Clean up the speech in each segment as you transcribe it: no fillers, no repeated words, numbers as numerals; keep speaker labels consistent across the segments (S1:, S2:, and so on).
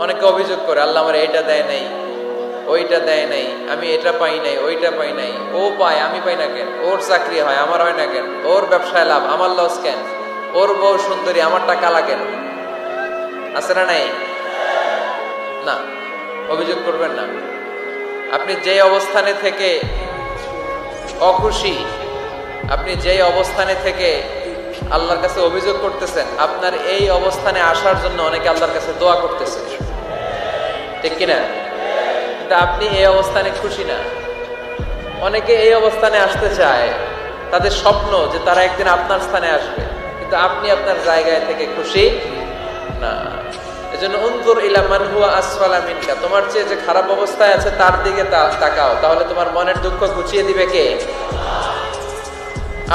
S1: অনেকে অভিযোগ করে আল্লাহ আমার এইটা দেয় নাই, ওইটা দেয় নাই, আমি এটা পাই নাই, ওইটা পাই নাই। ও পায়, আমি পাই না কেন? ওর চাকরি হয়, আমার হয় না কেন? ওর ব্যবসায় লাভ, আমার লস কেন? ওর বউ সুন্দরী, আমারটা কালা কেন? আছে না নাই? না, অভিযোগ করবেন না। আপনি যে অবস্থানে থেকে অখুশি, আপনি যেই অবস্থানে থেকে আল্লাহর কাছে অভিযোগ করতেছেন, আপনার এই অবস্থানে আসার জন্য অনেকে আল্লাহর কাছে দোয়া করতেছে, ঠিক কিনা? কিন্তু আপনি এই অবস্থানে খুশি না। অনেকে এই অবস্থানে আসতে চায়, তাদের স্বপ্ন যে তারা একদিন আপনার স্থানে আসবে, কিন্তু আপনি আপনার জায়গায় থেকে খুশি না। এজন্য উনজুর ইলা মান হুয়া আসফালা মিনকা, তোমার চেয়ে যে খারাপ অবস্থায় আছে তার দিকে তাকাও, তাহলে তোমার মনের দুঃখ ঘুচিয়ে দিবে কে?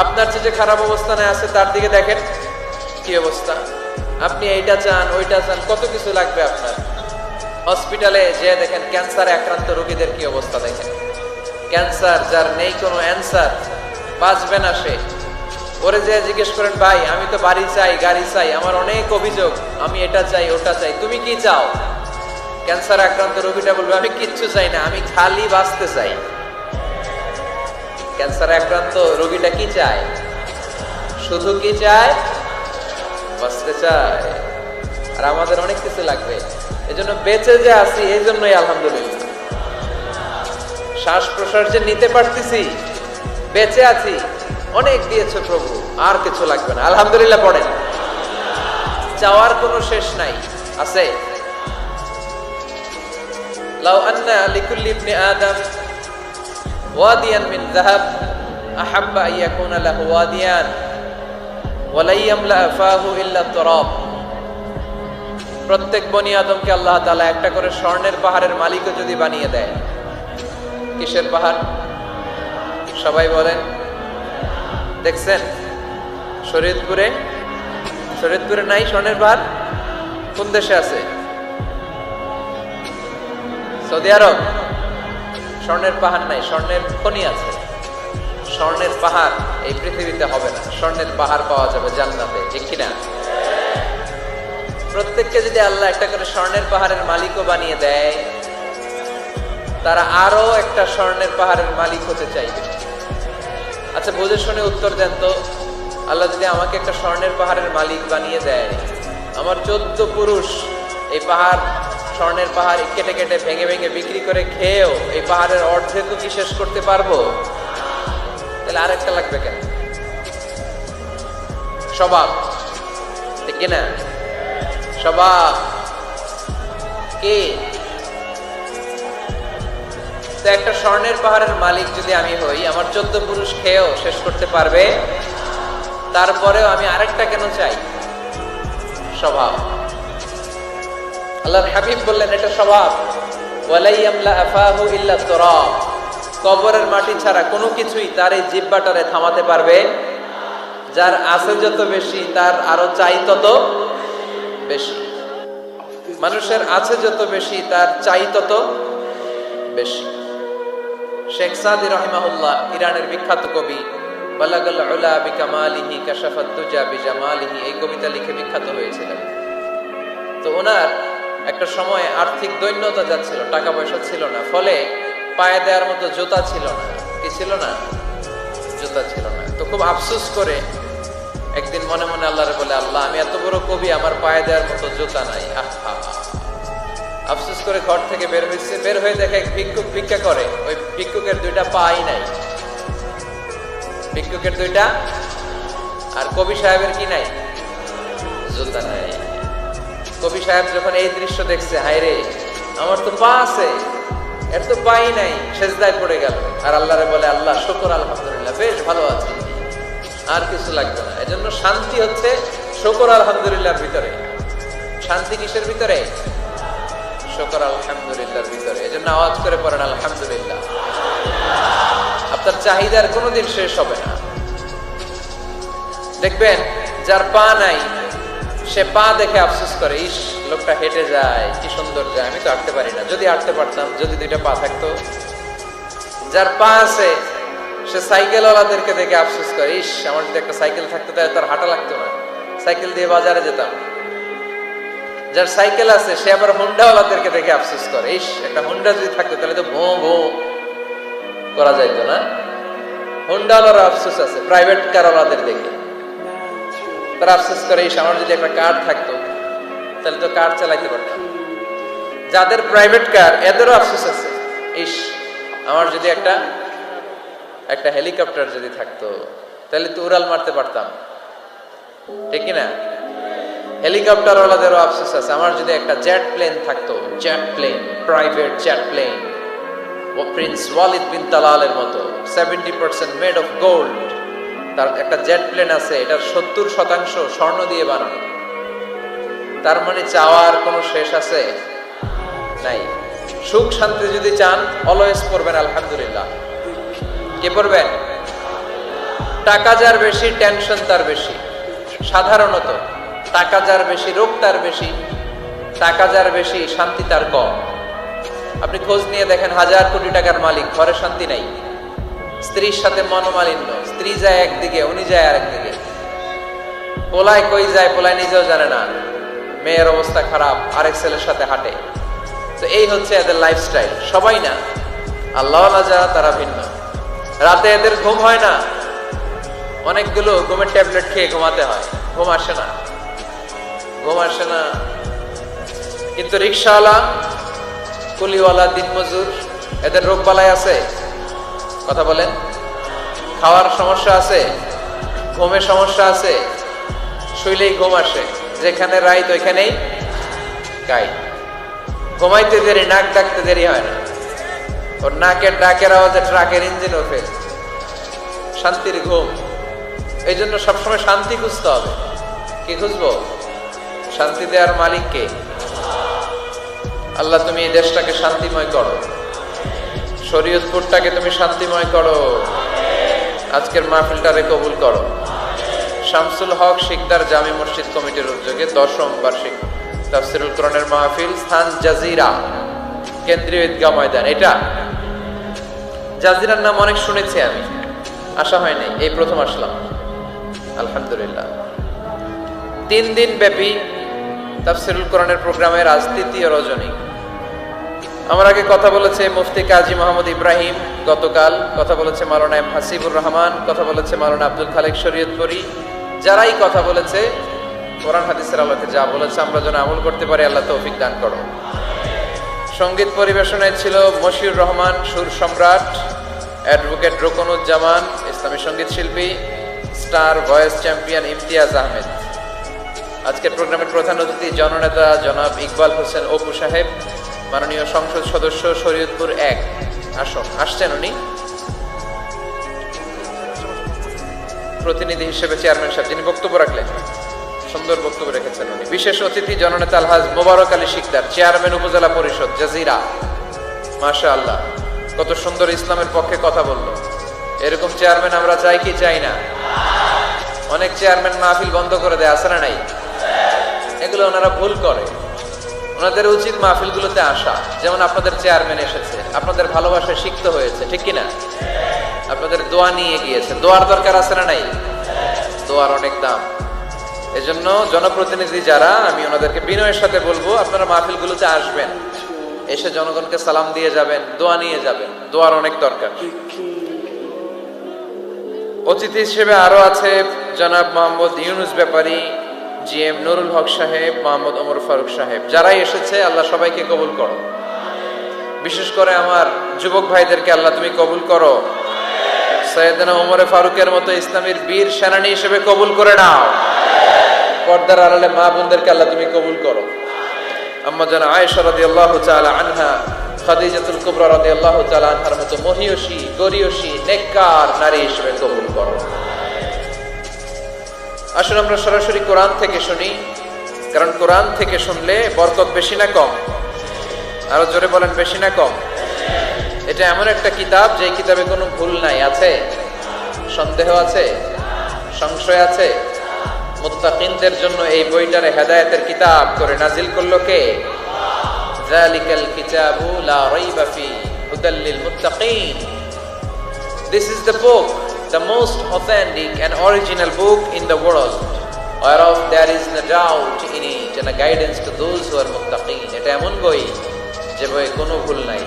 S1: আপনার চেয়ে যে খারাপ অবস্থানে আছে তার দিকে দেখেন কি অবস্থা। আপনি এইটা চান, ওইটা চান, কত কিছু লাগবে আপনার। হসপিটালে যে দেখেন ক্যান্সারে আক্রান্ত রোগীদের কি অবস্থা দেখেন। ক্যান্সার যার নেই কোনো অ্যান্সার, বাঁচবে না সে। ওরে যে জিজ্ঞেস করেন, ভাই আমি তো বাড়ি চাই, গাড়ি চাই, আমার অনেক অভিযোগ, আমি এটা চাই, ওটা চাই, তুমি কি চাও? ক্যান্সার আক্রান্ত রোগীটা বলবে, আমি কিচ্ছু চাই না, আমি খালি বাঁচতে চাই। ক্যান্সার আক্রান্ত রোগীটা কি চায়? শুধু কি চায়? বাঁচতে চায়। আর আমাদের অনেক কিছু লাগবে। এজন্য বেঁচে যে আছি, এই জন্যই আলহামদুলিল্লাহ। শ্বাস প্রশ্বাস যে নিতে পারতেছি, বেঁচে আছি, অনেক দিয়েছে প্রভু, আর কিছু লাগবে না, আলহামদুলিল্লাহ পড়েন। চাওয়ার কোনো শেষ নাই, আছে? লাউ আন্না লিকুল্লি ইবনি আদম ওয়াদিয়ান মিন যাহাব আহাব্বা আন ইয়াকুনা লাহু ওয়াদিয়ান ওয়া লা ইয়ামলা ফাহু ইল্লা তুরাব। প্রত্যেক বনি আদমকে আল্লাহ তাআলা একটা করে স্বর্ণের পাহাড়ের মালিকও যদি বানিয়ে দেয়। কিসের পাহাড়? সবাই বলেন। দেখছেন শরীয়তপুরে? শরীয়তপুরে নাই স্বর্ণের পাহাড়? কোন দেশে আছে? সৌদি আরব। স্বর্ণের পাহাড় নাই, স্বর্ণের খনি আছে। স্বর্ণের পাহাড় এই পৃথিবীতে হবে না, স্বর্ণের পাহাড় পাওয়া যাবে জান্নাতে, ঠিক কিনা? প্রত্যেককে যদি আল্লাহ একটা করে স্বর্ণের পাহাড়ের মালিকও বানিয়ে দেয়, তারা আরো একটা স্বর্ণের পাহাড়ের মালিক হতে চাইবে। আচ্ছা বুঝে শুনে উত্তর দেন তো, আল্লাহ যদি আমাকে একটা স্বর্ণের পাহাড়ের মালিক বানিয়ে দেয়, আমার 14 পুরুষ এই পাহাড়, স্বর্ণের পাহাড় কেটে কেটে ভেঙে ভেঙে বিক্রি করে খেয়েও এই পাহাড়ের অর্ধেকও কি শেষ করতে পারবো? তাহলে আরেকটা লাগবে কেন? স্বভাব, ঠিক কিনা? স্বভাব কি? তো একটা স্বর্ণের পাহাড়ের মালিক যদি আমি হই, আমার 14 পুরুষ খেয়েও শেষ করতে পারবে, তারপরেও আমি আরেকটা কেন চাই? স্বভাব। আল্লাহর হাবিব বললেন এটা স্বভাব। ওয়ালা ইয়ামলা আফাহু ইল্লা তুরাব। কবরের মাটি ছাড়া কোনো কিছুই তার এই জিহ্বাটারে থামাতে পারবে। যার আছে যত বেশি, তার আরো চাই তত বেশি। মানুষের আছে যত বেশি, তার চাই তত বেশি। শেখ সাদি রাহিমাহুল্লাহ, ইরানের বিখ্যাত কবি, বালাগাল উলা বিকামালিহি কাশাফাত দুজা বিজামালিহি, এই কবিতা লিখে বিখ্যাত হয়েছিলেন। তো ওনার একটা সময় আর্থিক দৈন্যতা যাচ্ছিল, টাকা পয়সা ছিল না, ফলে পায়ে দেওয়ার মতো জুতা ছিল না। কি ছিল না? জুতা ছিল না। তো খুব আফসোস করে একদিন মনে মনে আল্লাহরে বলে, আল্লাহ আমি এত বড় কবি, আমার পায়ে দেওয়ার মতো জুতা নাই। আহা, আফসোস করে ঘর থেকে বের হয়েছে। বের হয়ে দেখে এক ভিক্ষুক ভিক্ষা করে, ওই ভিক্ষুকের 2টা পাই নাই। ভিক্ষুকের 2টা, আর কবি সাহেবের কি নাই? জুতা নাই। কবি সাহেব যখন এই দৃশ্য দেখছে, হায় রে, আমার তো পা আছে, এর তো পাই নাই, সেজদায় পড়ে গেল। আর আল্লাহরে বলে, আল্লাহ শুকর, আলহামদুলিল্লাহ, বেশ ভালো আছি, আর কিছু লাগবে না। এজন্য শান্তি হচ্ছে শুকর আলহামদুলিল্লাহর ভিতরে। শান্তি কিসের ভিতরে? শুকর আলহামদুলিল্লাহর ভিতরে। এজন্য আওয়াজ করে পড়েন আলহামদুলিল্লাহ। আপনার চাহিদার কোনোদিন শেষ হবে না। দেখবেন যার পা নাই, সে পা দেখে আফসোস করে, ইস লোকটা হেঁটে যায়, কি সুন্দর যায়, আমি তো হাঁটতে পারি না, যদি হাঁটতে পারতাম, যদি 2টা পা থাকতো। যার পা আছে, সে সাইকেলওয়ালাদেরকে দেখে আফসোস করে, ইস আমার যদি একটা সাইকেল থাকতো তাহলে তার হাঁটা লাগতো না, সাইকেল দিয়ে বাজারে যেতাম। যার সাইকেল আছে সে আবার হুন্ডাওয়ালাদেরকে দেখে আফসোস করে, ইস একটা হুন্ডা যদি থাকতো তাহলে তো ভো ভো করা যাইতো না। হুন্ডাওয়ালার আফসোস আছে প্রাইভেট কারওয়ালাদের দেখে, তারা আফসোস করে ইস আমার যদি একটা কার থাকতো তাহলে তো কার চালাইতে পারতাম। যাদের প্রাইভেট কার এদেরও আফসোস আছে, ইস আমার যদি একটা হেলিকপ্টার যদি থাকতো তাহলে তো উড়াল মারতে পারতাম, ঠিক কিনা? হেলিকপ্টারওয়ালাদেরও আফসোস আছে, আমার যদি একটা জেট প্লেন থাকতো, jet plane, private jet plane, ও প্রিন্স ওয়ালিদ বিন তালালের মতো 70% মেড অফ গোল্ড, তার একটা জেট প্লেন আছে, এটার 70% স্বর্ণ দিয়ে বানানো। তার মানে চাওয়ার কোনো শেষ আছে নাই। সুখ শান্তি যদি চান অলওয়েজ পড়বেন আলহামদুলিল্লাহ। কে পড়বেন? টাকা যার বেশি টেনশন তার বেশি। সাধারণত টাকা যার বেশি রোগ তার বেশি, টাকা যার বেশি শান্তি তার কম। আপনি খোঁজ নিয়ে দেখেন, 1000 কোটি টাকার মালিক, ঘরে শান্তি নাই, স্ত্রীর সাথে মনোমালিন্য, স্ত্রী যায় একদিকে উনি যায় আরেকদিকে, পোলায় কই যায় পোলায় নিজেও জানে না, মেয়ের অবস্থা খারাপ, আরেক ছেলের সাথে হাঁটে। তো এই হচ্ছে এদের লাইফস্টাইল। সবাই না, আল্লাহওয়ালা যারা তারা ভিন্ন। রাতে এদের ঘুম হয় না, অনেকগুলো ঘুমের ট্যাবলেট খেয়ে ঘুমাতে হয়, ঘুম আসে না, ঘুম আসে না। কিন্তু রিক্সাওয়ালা, কুলিওয়ালা, দিনমজুর, এদের রোগ বালাই আছে? কথা বলেন। খাওয়ার সমস্যা আছে, ঘুমের সমস্যা আছে, শুইলেই ঘুম আসে, যেখানে রাইত ওইখানেই গাই। ঘুমাইতে দেরি, নাক ডাকতে দেরি হয় না, ওর নাকের ডাকের আওয়াজে ট্রাকের ইঞ্জিনও ফেল। শান্তির ঘুম। এই জন্য সবসময় শান্তি খুঁজতে হবে। কি খুঁজবো? শান্তি দেওয়ার মালিক কে? আল্লাহ তুমি এই দেশটাকে শান্তিময় করো, শরীয়তপুরটাকে তুমি শান্তিময় করো, আজকের মাহফিলটারে কবুল করো। শামসুল হক শিকদার জামি মসজিদ কমিটির উদ্যোগে 10ম বার্ষিক তাফসীরুল কোরআনের মাহফিল, স্থান জাজিরা, কেন্দ্রীয় ঈদগাহ ময়দান। এটা জাজিরার নাম অনেক শুনেছি আমি, আসা হয় নাই, এই প্রথম আসলাম আলহামদুলিল্লাহ। 3 দিন ব্যাপী তাফসীরুল কোরআনের প্রোগ্রামের আজ 3য় রজনী। আমার আগে কথা বলেছে মুফতি কাজী মোহাম্মদ ইব্রাহিম, গতকাল কথা বলেছে মাওলানা এম হাসিবুর রহমান, কথা বলেছে মাওলানা আব্দুল খালেক শরীয়তপুরী। যারাই কথা বলেছে কোরআন হাদিসের আলোকে যা বলেছে আমরা যেন আমল করতে পারি, আল্লাহ তৌফিক দান করো। সঙ্গীত পরিবেশনায় ছিল মশিউর রহমান সুর সম্রাট, অ্যাডভোকেট রোকনুজ্জামান ইসলামী সঙ্গীত শিল্পী, star voice champion Imtiaz Ahmed. আজকের প্রোগ্রামের প্রধান অতিথি জননেতা জনাব ইকবাল হোসেন অপু সাহেব, মাননীয় সংসদ সদস্য শরীয়তপুর 1 আসন, আসছেন উনি প্রতিনিধি হিসেবে, চেয়ারম্যান সাহেব যিনি বক্তব্য রাখলেন, সুন্দর বক্তব্য রেখেছেন উনি। বিশেষ অতিথি জননেতা আলহাজ মোবারক আলী শিকদার, চেয়ারম্যান উপজেলা পরিষদ জাজিরা। মাশাআল্লাহ, কত সুন্দর ইসলামের পক্ষে কথা বললো। এরকম চেয়ারম্যান আমরা চাই কি চাই না? অনেক চেয়ারম্যান মাহফিল বন্ধ করে দেয়, আছে না নাই? এগুলো ওনারা ভুল করে, ওনাদের উচিত মাহফিলগুলোতে আসা। যেমন আপনাদের চেয়ারম্যান এসেছে, আপনাদের ভালোবাসায় সিক্ত হয়েছে, ঠিক কিনা? আপনাদের দোয়া নিয়ে গিয়েছে, দোয়ার দরকার আছে না নাই? দোয়ার অনেক দাম। এজন্য জনপ্রতিনিধি যারা, আমি ওনাদেরকে বিনয়ের সাথে বলবো আপনারা মাহফিলগুলোতে আসবেন, এসে জনগণকে সালাম দিয়ে যাবেন, দোয়া নিয়ে যাবেন, দোয়ার অনেক দরকার। অতিথি হিসেবে আরো আছে জনাব মোহাম্মদ ইউনুস ব্যাপারী, জিএম নুরুল হক সাহেব, মোহাম্মদ ওমর ফারুক সাহেব। যারাই এসেছে আল্লাহ সবাইকে কবুল করো। বিশেষ করে আমার যুবক ভাইদেরকে আল্লাহ তুমি কবুল করো। সৈয়দনা ওমর ফারুকের মতো ইসলামের বীর সেনানী হিসেবে কবুল করে নাও। পর্দার আড়ালে মা বোনদেরকে আল্লাহ তুমি কবুল করো। আম্মা জান আয়েশা রাদিয়াল্লাহু তাআলা আনহা, খাদিজাতুল কুবরা রাদিয়াল্লাহু তাআলা আনহার মতো মহিয়সী, গরিয়সী, নেককার নারী হিসেবে কবুল করো। আসুন আমরা সরাসরি কোরআন থেকে শুনি, কারণ কোরআন থেকে শুনলে বরকত বেশি না কম? আরো জোরে বলেন, বেশি না কম? এটা এমন একটা কিতাব যে কিতাবে কোনো ভুল নাই। আছে? সন্দেহ আছে? সংশয় আছে? মুত্তাকিনদের জন্য এই বইটারে হেদায়েতের কিতাব করে নাজিল করলো কে? যালিকাল কিতাবু লা রাইবা ফি হুদাল লিল মুত্তাকিন। This is the book, the most authentic and original book in the world. whereof there is no doubt in it and a guidance to those who are muttaqin. এটা এমন বই যে বইয়ে কোনো ভুল নাই,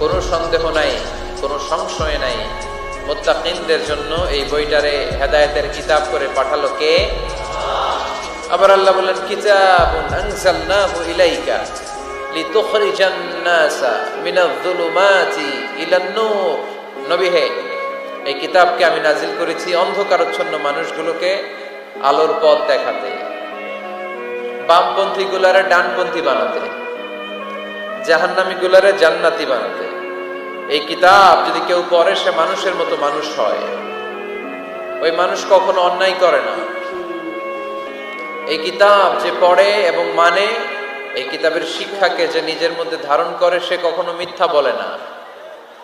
S1: কোনো সন্দেহ নাই, কোনো সংশয় নাই। মুত্তাকিনদের জন্য এই বইটারে হেদায়েতের কিতাব করে পাঠালো কে? আবার আল্লাহ বলেন কিতাবুন আনজালনাহু ইলাইকা লিতুখরিজান নাসা মিনায-যুলুমাতি ইলান-নূর। নবী হে, এই কিতাবকে আমি নাজিল করেছি অন্ধকারাচ্ছন্ন মানুষগুলোকে আলোর পথ দেখাতে, বামপন্থী গুলারে ডানপন্থী বানাতে, জাহান্নামী গুলারে জান্নাতি বানাতে। এই কিতাব যদি কেউ পড়ে সে মানুষের মতো মানুষ হয়। ওই মানুষ কখনো অন্যায় করে না। এই কিতাব যে পড়ে এবং মানে, এই কিতাবের শিক্ষাকে যে নিজের মধ্যে ধারণ করে সে কখনো মিথ্যা বলে না,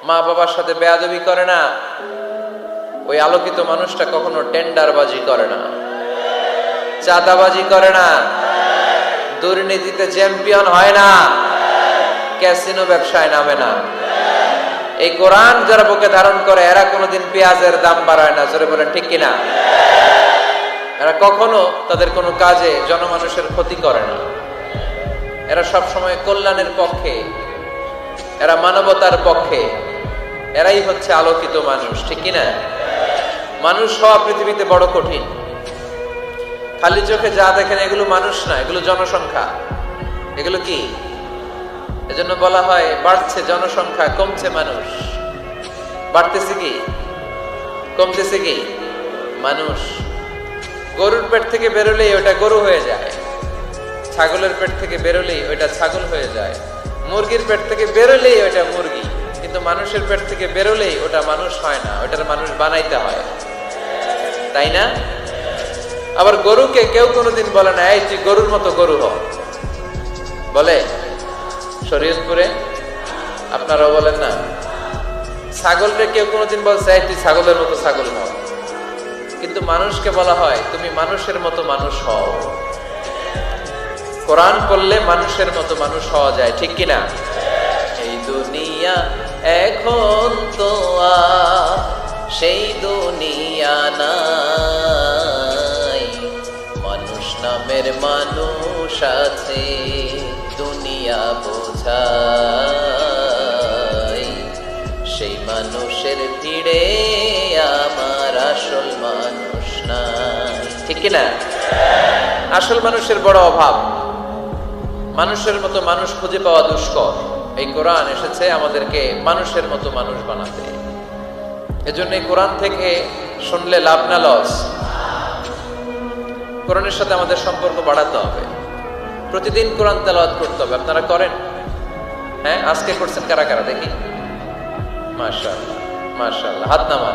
S1: মা বাবার সাথে বেয়াদবি করে না। ওই আলোকিত মানুষটা কখনো টেন্ডারবাজি করে না, চাঁদাবাজি করে না, দুর্নীতিতে চ্যাম্পিয়ন হয় না, ক্যাসিনো ব্যবসায় নামে না। এই কোরআন যারা বুকে ধারণ করে এরা কোনোদিন পেঁয়াজের দাম বাড়ায় না। জোরে বলেন ঠিক কিনা? এরা কখনো তাদের কোনো কাজে জনমানুষের ক্ষতি করে না। এরা সব সময় কল্যাণের পক্ষে, এরা মানবতার পক্ষে। এরাই হচ্ছে আলোকিত মানুষ, ঠিক কিনা? মানুষ হওয়া পৃথিবীতে বড় কঠিন। খালি চোখে যা দেখেন এগুলো মানুষ না, এগুলো জনসংখ্যা। এগুলো কি? এজন্য বলা হয় বাড়ছে জনসংখ্যা, কমছে মানুষ। বাড়তেছে কি, কমতেছে কি? মানুষ। গরুর পেট থেকে বেরোলেই ওটা গরু হয়ে যায়, ছাগলের পেট থেকে বেরোলেই ওইটা ছাগল হয়ে যায়, মুরগির পেট থেকে বেরোলেই ওইটা মুরগি। কিন্তু মানুষের পেট থেকে বেরোলেই ওটা মানুষ হয় না, ওটার মানুষ বানাইতে হয়, তাই না? আবার গরুকে কেউ কোনোদিন বলে না এই তুই গরুর মতো গরু হ, বলে? শরীয়তপুরে আপনারাও বলেন না? ছাগলকে কেউ কোনোদিন বলছে এই তুই ছাগলের মতো ছাগল হও। কিন্তু মানুষকে বলা হয় তুমি মানুষের মতো মানুষ হও। কোরআন পড়লে মানুষের মতো মানুষ হওয়া যায়, ঠিক কিনা? এই দুনিয়া এখন তো আর সেই দুনিয়া নাই, মানুষ নামের মানুষ আছে দুনিয়া বোঝাই, সেই মানুষের ভিড়ে আমার আসল মানুষ নাই, ঠিক কিনা? আসল মানুষের বড় অভাব। মানুষের মতো মানুষ খুঁজে পাওয়া দুষ্কর। এই কোরআন এসেছে আমাদেরকে মানুষের মতো মানুষ বানাতে। এজন্য এই কোরআন থেকে শুনলে লাভ না লস? কোরআনের সাথে আমাদের সম্পর্ক বাড়াতে হবে। প্রতিদিন কোরআন তেলাওয়াত করতে হবে। আপনারা করেন? হ্যাঁ, আজকে করছেন কারা কারা দেখি? মাশাআল্লাহ, মাশাআল্লাহ, হাত নামান।